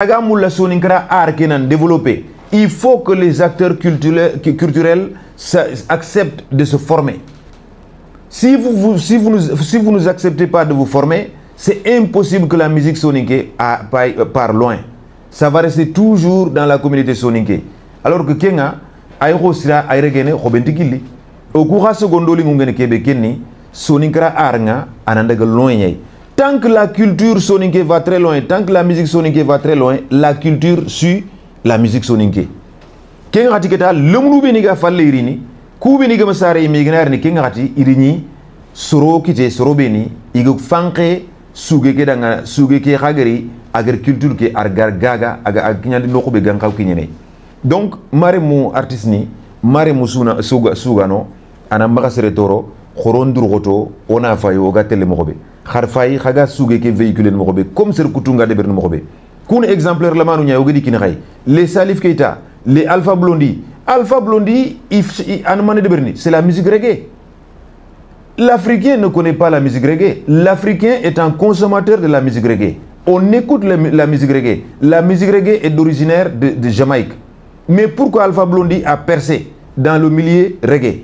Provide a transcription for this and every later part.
Agamoula Soninkara art kenan développé, il faut que les acteurs culturels acceptent de se former. Si vous ne nous acceptez pas de vous former, c'est impossible que la musique soninké part loin. Ça va rester toujours dans la communauté soninké. Alors que Kenga, aïro sira aïregene robentikili. Au courant secondoli ngene kebe kenni, Soninkara arnga anandaga loin yai. Tant que la culture soninké va très loin, tant que la musique soninké va très loin, la culture suit la musique soninké. Kenga hati keta lemnu beniga falle irini, ku beniga masare imignar ni kenga hati irini soro kite soro beni igu fanke suge ke danga suge ke khagari agriculture ke argar gaga aga kinyandi noko be gankaw kinyene. Donc mare mu artiste ni mare mu sugano ana magasere toro khorondur goto ona fayo ga tele mokobe. Kharfay khaga suge ke véhiculer mokobe comme ser kutunga de berne mokobe. Kun exemplaire la manu nya ogedi kinay. Les Salif Keita, les Alpha Blondy. Alpha Blondy anmane de berni, c'est la musique reggae. L'Africain ne connaît pas la musique reggae. L'Africain est un consommateur de la musique reggae. On écoute la musique reggae. La musique reggae est originaire de Jamaïque. Mais pourquoi Alpha Blondy a percé dans le milieu reggae?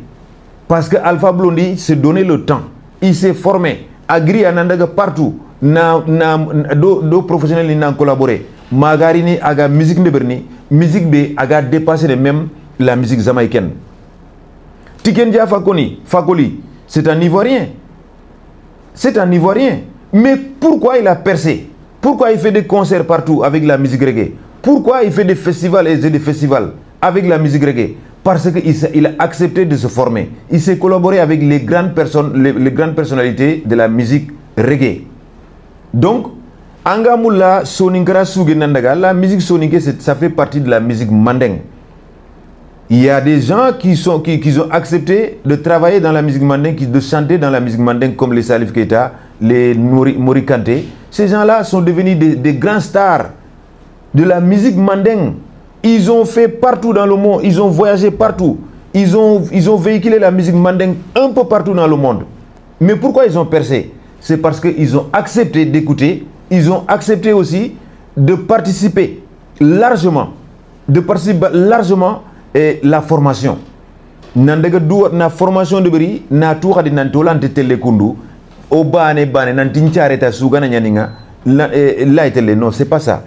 Parce que Alpha Blondy s'est donné le temps. Il s'est formé. Agri anandaga partout. Do professionnels qui ont collaboré. Magarini aga musique neberni. Musique B aga dépassé même la musique jamaïcaine. Tikendia Fakoli. C'est un Ivoirien. C'est un Ivoirien. Mais pourquoi il a percé? Pourquoi il fait des concerts partout avec la musique reggae? Pourquoi il fait des festivals et des festivals avec la musique reggae? Parce qu'il a accepté de se former. Il s'est collaboré avec les grandes personnalités de la musique reggae. Donc, Angamula Soninkara Sugenandaga, la musique soninké, ça fait partie de la musique mandingue. Il y a des gens qui ont accepté de travailler dans la musique mandingue, de chanter dans la musique mandingue comme les Salif Keita, les Mori Kanté. Ces gens-là sont devenus des grands stars de la musique mandingue. Ils ont fait partout dans le monde, ils ont voyagé partout. Ils ont véhiculé la musique mandingue un peu partout dans le monde. Mais pourquoi ils ont percé? C'est parce qu'ils ont accepté d'écouter, ils ont accepté aussi de participer largement, et la formation. Nandaga na formation de beri na toura de nantolante telekundu obane nantinchare ta sugana nyaninga la etele non, c'est pas ça.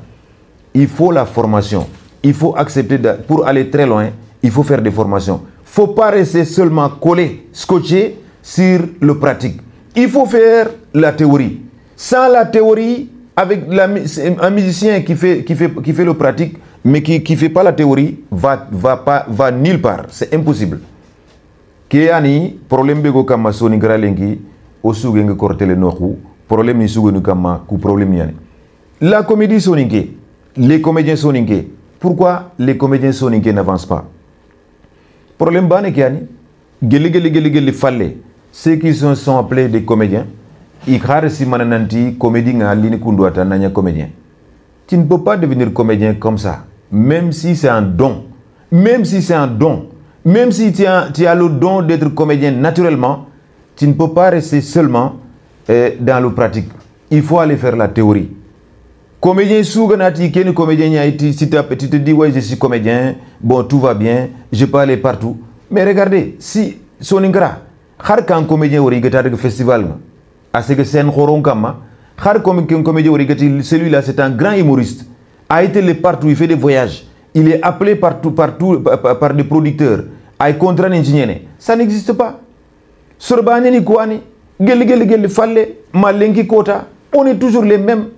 Il faut la formation. Il faut accepter pour aller très loin, il faut faire des formations. Faut pas rester seulement collé, scotché sur le pratique. Il faut faire la théorie. Sans la théorie, avec un musicien qui fait le pratique, mais qui ne fait pas la théorie, va nulle part. C'est impossible. Kéani, problème bego kama Soninkara lengi, osugenge kortele nohu, problème ni sugenu kama ku problème yani. La comédie soninké, les comédiens soninké. Pourquoi les comédiens soninké n'avancent pas? Problème bane kéani, geli falle. Ceux qui sont appelés des comédiens, ils craignent si manananti comédie nga lini kunduata nanya comédien. Tu ne peux pas devenir comédien comme ça, même si c'est un don. Même si c'est un don. Même si tu as le don d'être comédien naturellement, tu ne peux pas rester seulement dans le pratique. Il faut aller faire la théorie. Comédien souganati, quel comédien si tu te dis ouais je suis comédien, bon tout va bien, je peux aller partout. Mais regardez, si Soninkara, har kan comédien ori gata de festival, à ce que c'est un choron kama, har comédien ori gati, celui-là c'est un grand humoriste, a été partout, il fait des voyages, il est appelé par des producteurs, a contrat ingénieur, ça n'existe pas. Sorbane ni kouani, gel falle, malenki kota, on est toujours les mêmes.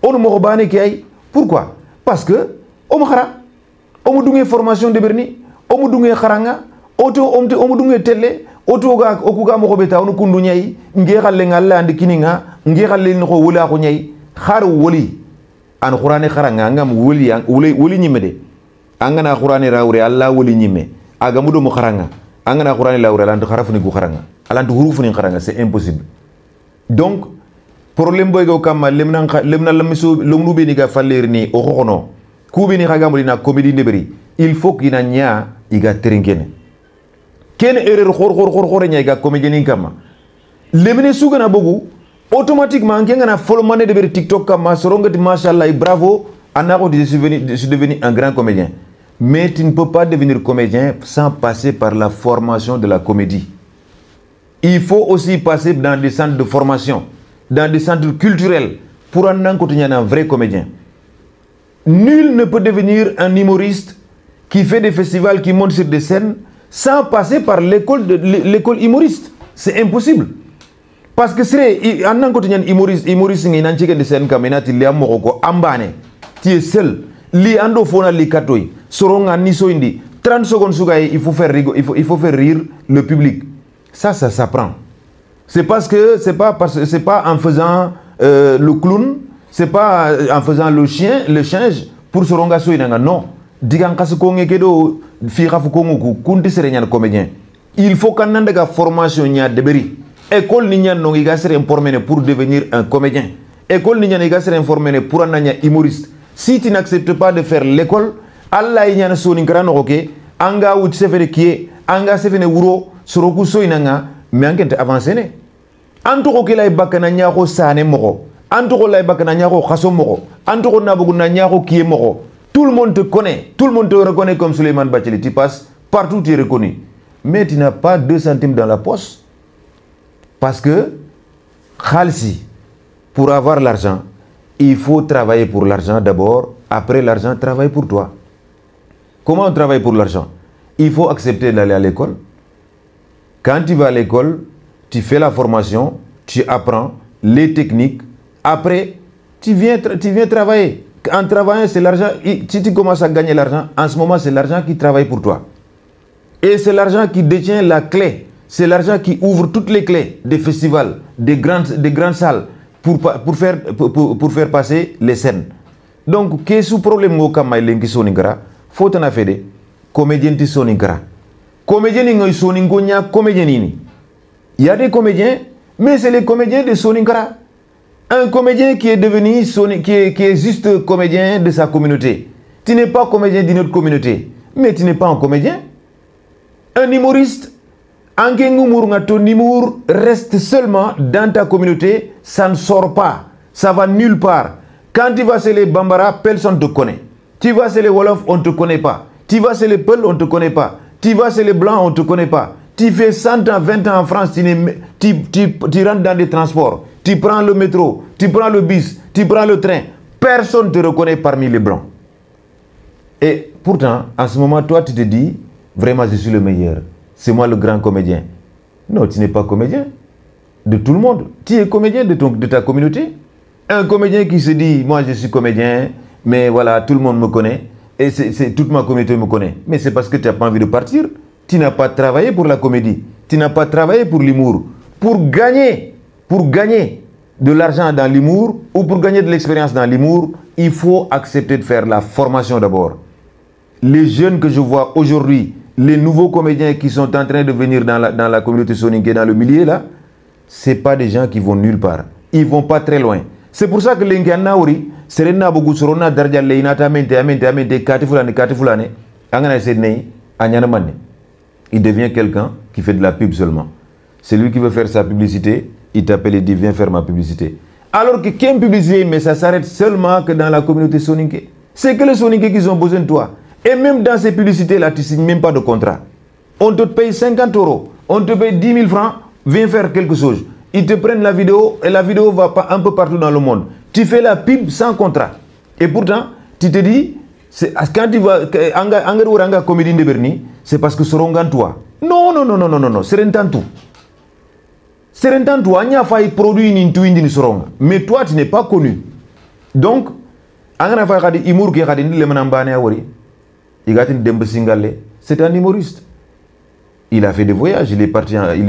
On morobane ki. Pourquoi? Parce que on me formation de berni, on me kharanga, on me télé, okuga mokobeta on kundu nyai, ngexale ngalla and kininga, ngexale no wula ko nyai, khar woli an qur'ane kharanga ngam woli nyimede. Angana qur'ane rawre alla woli nyime, agamudo mo kharanga, angana qur'ane lawre lan kharafuni ku kharanga, alan hurufuni kharanga, c'est impossible. Donc problème boy go kama lemna lamiso lomnu be ni ga faller ni o khono ku be ni khaga molina comédie neberi il faut qu'il nya iga trinkene ken erreur khor nya iga comédie ni kama lemne sugana bogu automatiquement ngena follow mané de TikTok kama sorongati machallah bravo Anaro, je suis devenu un grand comédien. Mais tu ne peux pas devenir comédien sans passer par la formation de la comédie. Il faut aussi passer dans des centres de formation, dans des centres culturels, pour en continuer un vrai comédien. Nul ne peut devenir un humoriste qui fait des festivals, qui monte sur des scènes, sans passer par l'école humoriste. C'est impossible. Parce que si un quotidien humoriste qui n'a pas de scène comme tu es seul, li ando fona li katoy, soronga niso indi, 30 secondes sugaye, il faut faire rire le public. Ça s'apprend. C'est pas en faisant le clown, c'est pas en faisant le change pour soronga soinanga. Non. Digan kasukonge kedo fira fukongu kunti serenyan comédien. Il faut qu'on ait une formation nya deberi. École ninya non iga sere informé pour devenir un comédien. École ninya iga sere informé pour un humoriste. Si tu n'acceptes pas de faire l'école, Allah y a un son incrano ok, anga ou se fait qui anga se fait wuro soroku soinanga mais angente avancer ne. Antoko kila ibakana nyako sane moko. Antoko la ibakana nyako khaso moko. Antoko nabugu na nyako kie moko. Tout le monde te connaît, tout le monde te reconnaît comme Souleymane Bathily. Tu passes partout, tu es reconnu. Mais tu n'as pas 2 centimes dans la poche. Parce que, khalsi, pour avoir l'argent, il faut travailler pour l'argent d'abord. Après l'argent, travaille pour toi. Comment on travaille pour l'argent? Il faut accepter d'aller à l'école. Quand tu vas à l'école, tu fais la formation, tu apprends les techniques. Après, tu viens travailler. En travaillant, c'est l'argent. Si tu commences à gagner l'argent, en ce moment, c'est l'argent qui travaille pour toi. Et c'est l'argent qui détient la clé. C'est l'argent qui ouvre toutes les clés des festivals, des grandes salles pour faire passer les scènes. Donc, qu'est-ce que le problème qui faut en faire des comédiens qui sont comédiens qui sont comédiens. Il y a des comédiens, mais c'est les comédiens de Soninkara. Un comédien qui est devenu, qui est juste comédien de sa communauté. Tu n'es pas comédien d'une autre communauté, mais tu n'es pas un comédien. Un humoriste, ton humour reste seulement dans ta communauté, ça ne sort pas, ça va nulle part. Quand tu vas chez les Bambara, personne ne te connaît. Tu vas chez les Wolof, on ne te connaît pas. Tu vas chez les Peuls, on ne te connaît pas. Tu vas chez les Blancs, on ne te connaît pas. Tu fais 100 ans, 20 ans en France, tu rentres dans des transports. Tu prends le métro, tu prends le bus, tu prends le train. Personne ne te reconnaît parmi les Blancs. Et pourtant, en ce moment, toi, tu te dis, vraiment, je suis le meilleur. C'est moi le grand comédien. Non, tu n'es pas comédien de tout le monde. Tu es comédien de ta communauté. Un comédien qui se dit, moi, je suis comédien, mais voilà, tout le monde me connaît. Et toute ma communauté me connaît. Mais c'est parce que tu n'as pas envie de partir. Tu n'as pas travaillé pour la comédie. Tu n'as pas travaillé pour l'humour. Pour gagner de l'argent dans l'humour ou pour gagner de l'expérience dans l'humour, il faut accepter de faire la formation d'abord. Les jeunes que je vois aujourd'hui, les nouveaux comédiens qui sont en train de venir dans la communauté soninké, dans le milieu là, ce n'est pas des gens qui vont nulle part. Ils ne vont pas très loin. C'est pour ça que les Nauri, Serena Bogu Sorona Darja Leinata Amente, Katifulane, Angana Sednei, Anyanamane. Il devient quelqu'un qui fait de la pub seulement. C'est lui qui veut faire sa publicité, il t'appelle et dit viens faire ma publicité. Alors que quelle publicité, mais ça s'arrête seulement que dans la communauté soninké. C'est que les soninké qui ont besoin de toi. Et même dans ces publicités-là, tu ne signes même pas de contrat. On te paye 50 €, on te paye 10 000 francs, viens faire quelque chose. Ils te prennent la vidéo et la vidéo va un peu partout dans le monde. Tu fais la pub sans contrat. Et pourtant, tu te dis, quand tu vas en comédie de Berni, c'est parce que Sorongan toi. Non, c'est un temps tout. C'est un temps tout. Il y a failli produire une intuition Soronga. Mais toi, tu n'es pas connu. Donc, c'est un humoriste. Il a fait des voyages, il est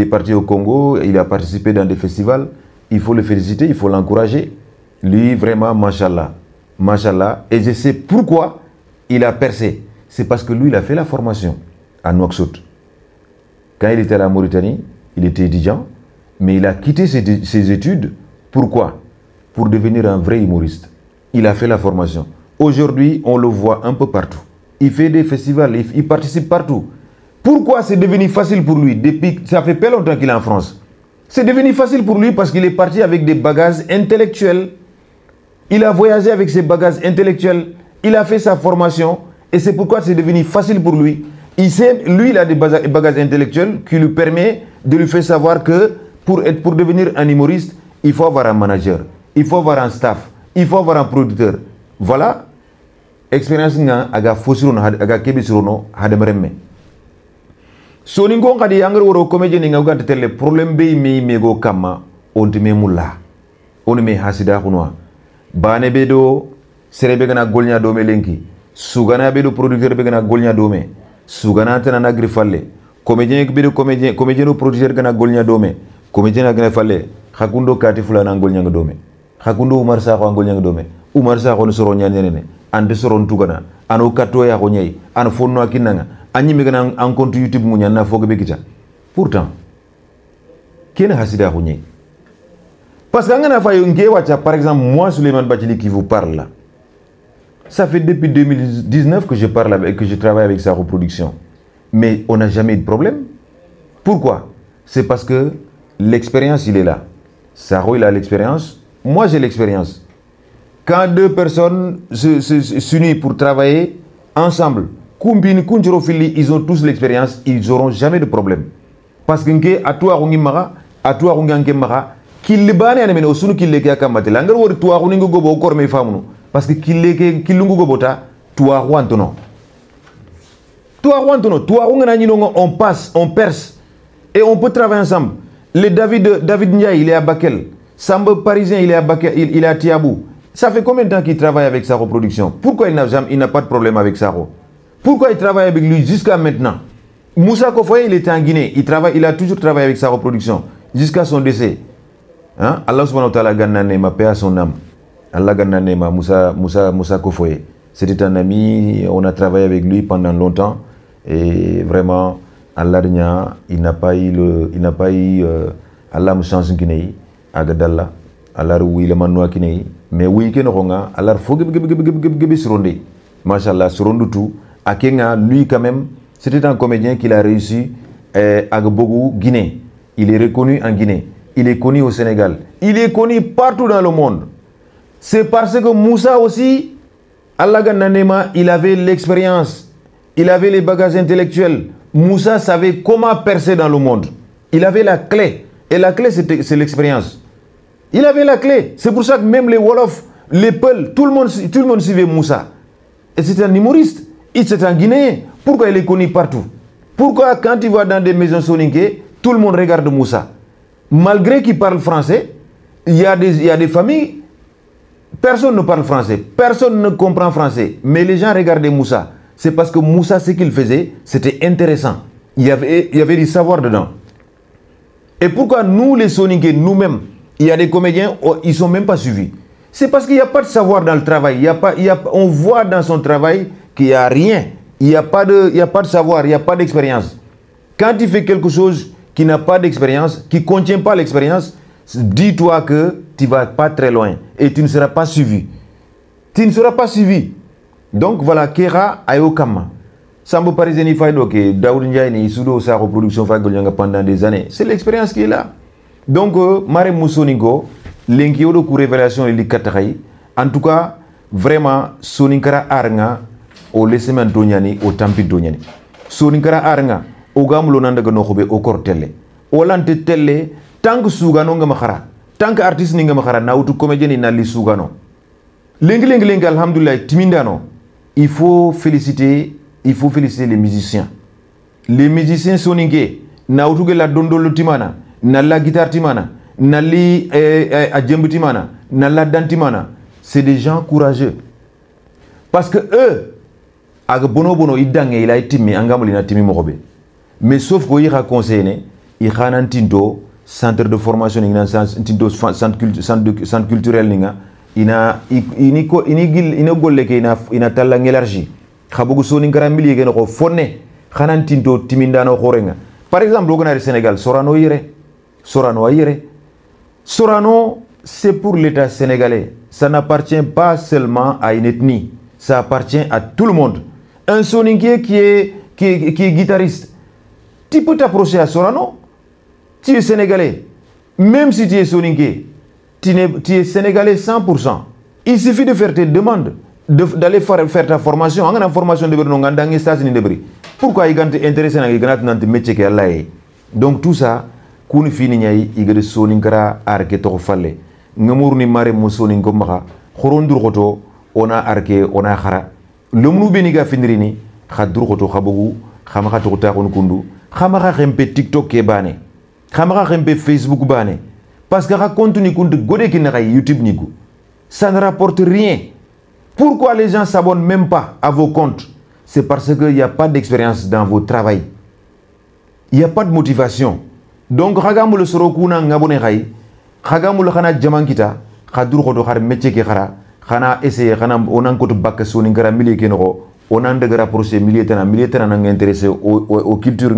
parti au Congo, il a participé dans des festivals. Il faut le féliciter, il faut l'encourager. Lui, vraiment, machallah. Machallah. Et je sais pourquoi il a percé. C'est parce que lui, il a fait la formation à Nouakchott. Quand il était à la Mauritanie, il était étudiant, mais il a quitté ses études. Pourquoi? Pour devenir un vrai humoriste. Il a fait la formation. Aujourd'hui, on le voit un peu partout. Il fait des festivals, il participe partout. Pourquoi c'est devenu facile pour lui? Depuis, ça fait pas longtemps qu'il est en France. C'est devenu facile pour lui parce qu'il est parti avec des bagages intellectuels. Il a voyagé avec ses bagages intellectuels. Il a fait sa formation. Et c'est pourquoi c'est devenu facile pour lui. Lui, il a des bagages intellectuels qui lui permettent de lui faire savoir que pour devenir un humoriste, il faut avoir un manager, il faut avoir un staff, il faut avoir un producteur. Voilà. Expérience nga aga fosirono aga kebisirono hademaremme. Soningo ngadi angre woro comédien nga ugante tele problème be mi mego kama onti me mulla. On me hasida kunwa. Bane bedo serebe gana golnya do melenki. Sugana bedo producteur be gana golnya do me. Sugana tana na grifalle. Comédien bedo comédien producteur gana golnya do me. Comédien na gana falle. Hakundo kati fulana golnya do me. Hakundo Umar Sakho golnya do me. Umar Sakho no soro nyanene. Ande soron tugana ano kato ya ko nyai an fonno akinanga anyi megana en compte YouTube munya na foga bekita pourtant kena hasida ko nyai parce que ngana fa yo nge wacha par exemple moi Souleymane Bathily qui vous parle là ça fait depuis 2019 que je parle avec que je travaille avec sa reproduction mais on n'a jamais eu de problème. Pourquoi? C'est parce que l'expérience il est là. Saro il a l'expérience, moi j'ai l'expérience. Quand deux personnes s'unissent pour travailler ensemble, ils ont tous l'expérience, ils n'auront jamais de problème. Parce que à toi à toi qu'il bane ane meno sunu qu'il leke akamate langar wori toi uningo gobo okor me famuno parce que qu'il leke kilungu gobota toi wantono on passe, on perce et on peut travailler ensemble. Le David Ndiaye, il est à Bakel. Samba Parisien, il est à Bakel, il est à Tiabou. Ça fait combien de temps qu'il travaille avec sa reproduction? Pourquoi il n'a pas de problème avec Saro? Pourquoi il travaille avec lui jusqu'à maintenant? Moussa Kofoye, il était en Guinée. Il a toujours travaillé avec sa reproduction jusqu'à son décès. Hein? Allah subhanahu wa ta'ala ganna paix à son âme. Allah ganna Moussa Kofoye. C'était un ami, on a travaillé avec lui pendant longtemps. Et vraiment, Allah il n'a pas eu Allah me chance Guinée, Agadallah, Allah oui le manoua Guinée. Mais oui, que nous Allah faut que suronde. Machallah, suronde tout. Akenga, lui quand même, c'était un comédien qui a réussi à Bogo, Guinée. Il est reconnu en Guinée. Il est connu au Sénégal. Il est connu partout dans le monde. C'est parce que Moussa aussi, Allah Gananema, il avait l'expérience. Il avait les bagages intellectuels. Moussa savait comment percer dans le monde. Il avait la clé. Et la clé, c'est l'expérience. Il avait la clé. C'est pour ça que même les Wolof, les Peuls, tout le monde suivait Moussa. Et c'est un humoriste. C'est un Guinéen. Pourquoi il est connu partout? Pourquoi quand il va dans des maisons soninké, tout le monde regarde Moussa? Malgré qu'il parle français, il y a des familles, personne ne parle français. Personne ne comprend français. Mais les gens regardaient Moussa. C'est parce que Moussa, ce qu'il faisait, c'était intéressant. Il y avait du savoir dedans. Et pourquoi nous, les soninké, nous-mêmes, il y a des comédiens, ils ne sont même pas suivis. C'est parce qu'il n'y a pas de savoir dans le travail. On voit dans son travail qu'il n'y a rien. Il n'y a pas de savoir, il n'y a pas d'expérience. Quand il fait quelque chose qui n'a pas d'expérience, qui ne contient pas l'expérience, dis-toi que tu ne vas pas très loin et tu ne seras pas suivi. Tu ne seras pas suivi. Donc voilà, Kera Ayokama. Sambo Parisien Faidoke, Daoud Ndiaye, Isudo, sa reproduction pendant des années. C'est l'expérience qui est là. Donc, Mare Moussonigo, l'enquête pour révélation et l'ikataï, en tout cas, vraiment, Soninkara Arnga, au laissement d'Onyani, au tampi d'Onyani. Soninkara Arnga, au gamulonanda ganobe, au cortelle. Au lante telle, tant que Sougano Gamahara, tant qu'artiste Ningamahara, n'a autre comédien n'ali Sougano. L'engue, alhamdoulilah, timindano. Il faut féliciter les musiciens. Les musiciens soninké, n'a autre que la dondolo timana. Nalla guitare timana, nali adjembu timana, nalla dantimana, c'est des gens courageux. Parce que eux, ag bono idangé il a timé angamoli na timi mokobe. Mais sauf que ira conseiller, ira nantindo centre de formation ina centre culturel ninga, ina golleke ina talla ngelargi. Khabugu soni ngarambili yego ko fonne, khanantindo timindano khorenga. Par exemple, au Sénégal, Sorano yere. Sorano, c'est pour l'État sénégalais. Ça n'appartient pas seulement à une ethnie. Ça appartient à tout le monde. Un soninké qui est guitariste, tu peux t'approcher à Sorano. Tu es sénégalais. Même si tu es soninké, tu es sénégalais 100%. Il suffit de faire tes demandes, d'aller faire ta formation. En a formation de Bernong, pourquoi il est intéressé dans le métier qui est là? Donc tout ça, quand fini ñay igade soninkara arke to falle ngamur ni mare mo sonin ko maxa khorondur khoto ona arke ona khara lomnu beni ga findirini khadur khoto khabugu khama to ta kon kundu khama kha xempe TikTok ke bane khama kha xempe Facebook bane parce que kha contenu kundu gode ki na YouTube niku ça ne rapporte rien. Pourquoi les gens s'abonnent même pas à vos comptes? C'est parce qu'il n'y a pas d'expérience dans votre travail. Il n'y a pas de motivation. Donc, Khagamul Sorokuna Ngabone Rai, Khagamul Khana Jamankita, Khadur Khodo Khar Meche Khara, Khana essaye Khana Onankot Bakasoninkara Milikenro, Onandegara Procès Militana intéressé aux cultures,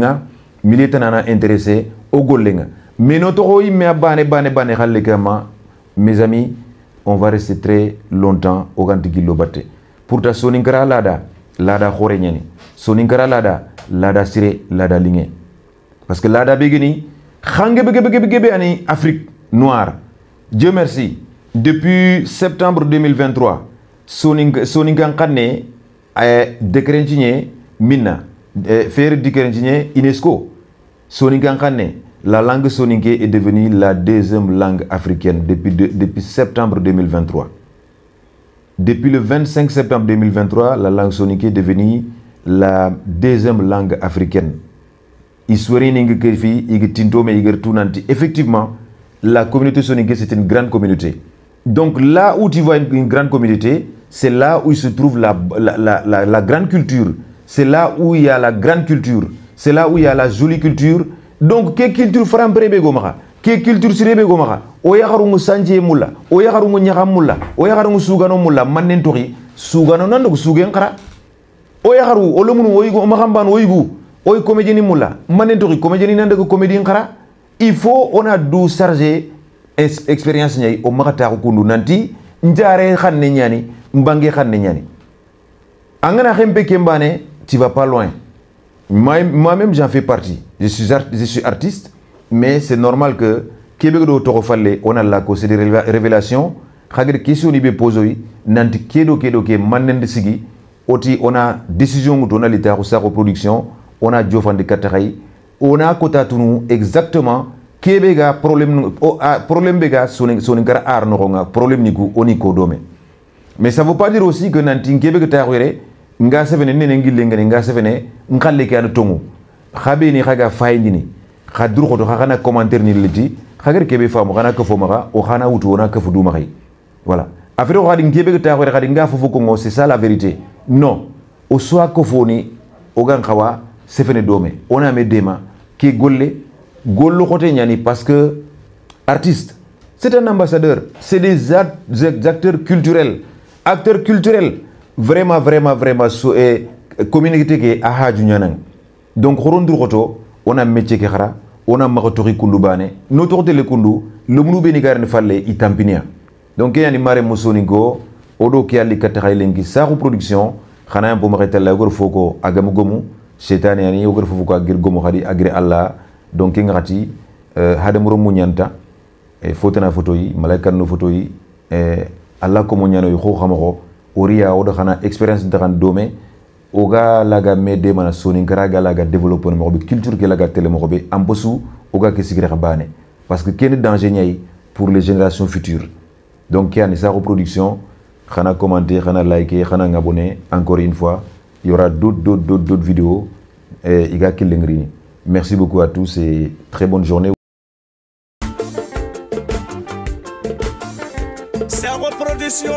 Militana intéressé au Golenga. Mais notre roi, bane Halekama, mes amis, on va rester très longtemps au Gantigilo Bate. Pour ta Soninkara Lada Khorenyani, Soninkara Lada Sire, Lada Lingé. Parce que Lada Begini, en Afrique noire. Dieu merci. Depuis septembre 2023, Soninkan Kane a décrété Mina, faire décréter UNESCO. Soninkan Kane, la langue soninké est devenue la deuxième langue africaine depuis septembre 2023. Depuis le 25 septembre 2023, la langue soninké est devenue la deuxième langue africaine. Effectivement, la communauté soninké, c'est une grande communauté. Donc là où tu vois une grande communauté, c'est là où il se trouve la grande culture. C'est là où il y a la grande culture. C'est là où il y a la jolie culture. Donc, quelle culture frampere gomara? Quelle culture sirebe gomara? Oyaharungu sanje mulla, oyaharungu nyakam mulla, oyaharungu sugano mulla, manentori, sugano nando sugenkara. Oyaharu, olomunu oyigu, mahamban oyigu. Oy comédien moula, manentori comédien nande ko comédien khara. Il faut on a dû charger expérience nyai o makata ko kundu nanti njare khanne nyani mbange khanne nyani. Angana khempe kembane, tu vas pas loin. Moi-même j'en fais partie. Je suis artiste, mais c'est normal que Québec do toko falle on a la cause des révélations. Khagir question ni be posoi nanti kedo ke manende sigi oti on a décision on a l'état sa reproduction. On a Diofande Kataray, on a Kotatunu exactement Kebega problème bega Soninkara Arnoronga problème niku oniko dome. Mais ça ne veut pas dire aussi que Nantin Kebega Tawere, nga sevene nenengilengene nga sevene nkaleke an tongu. Khabe ni khaga fayndini. Khadru khoto khana commentaire ni leti, khager kebe famu khana ko fomara o khana wutu ona ka fudu mari. Voilà. Afiro khadi Kebega Tawere khadi nga fofu ko c'est ça la vérité. Non. Au soit ko foni ogan khawa c'est fait dome. On a mis des mains qui est golé côté nyani parce que artiste, c'est un ambassadeur, c'est des acteurs culturels, vraiment communauté qui est aha junyanang. Donc on a métier qui khara, on a marotori kundubane, notre tele kundu, le mnou benigar ne fallait itampinia. Donc il y a des marées moussonigo, odo qui a les kataraïlengi, sa reproduction, khana un peu marretel la foko agamugomu. Chetane yani yogar fofu ko agir gomo khadi agri Allah donc ngati hadamuro munyanta e fotana photo yi malaika no photo yi Allah ko munyano yi kho xamako oriya odo xana expérience daran domé oga laga mede mana soninkara ga laga développer mo be culture ke laga tele mo be ambosu oga ke sigre xabane parce que ken danger nyay pour les générations futures donc yani sa reproduction xana commenter xana liker xana abonner encore une fois. Il y aura d'autres vidéos. Merci beaucoup à tous et très bonne journée. C'est reproduction.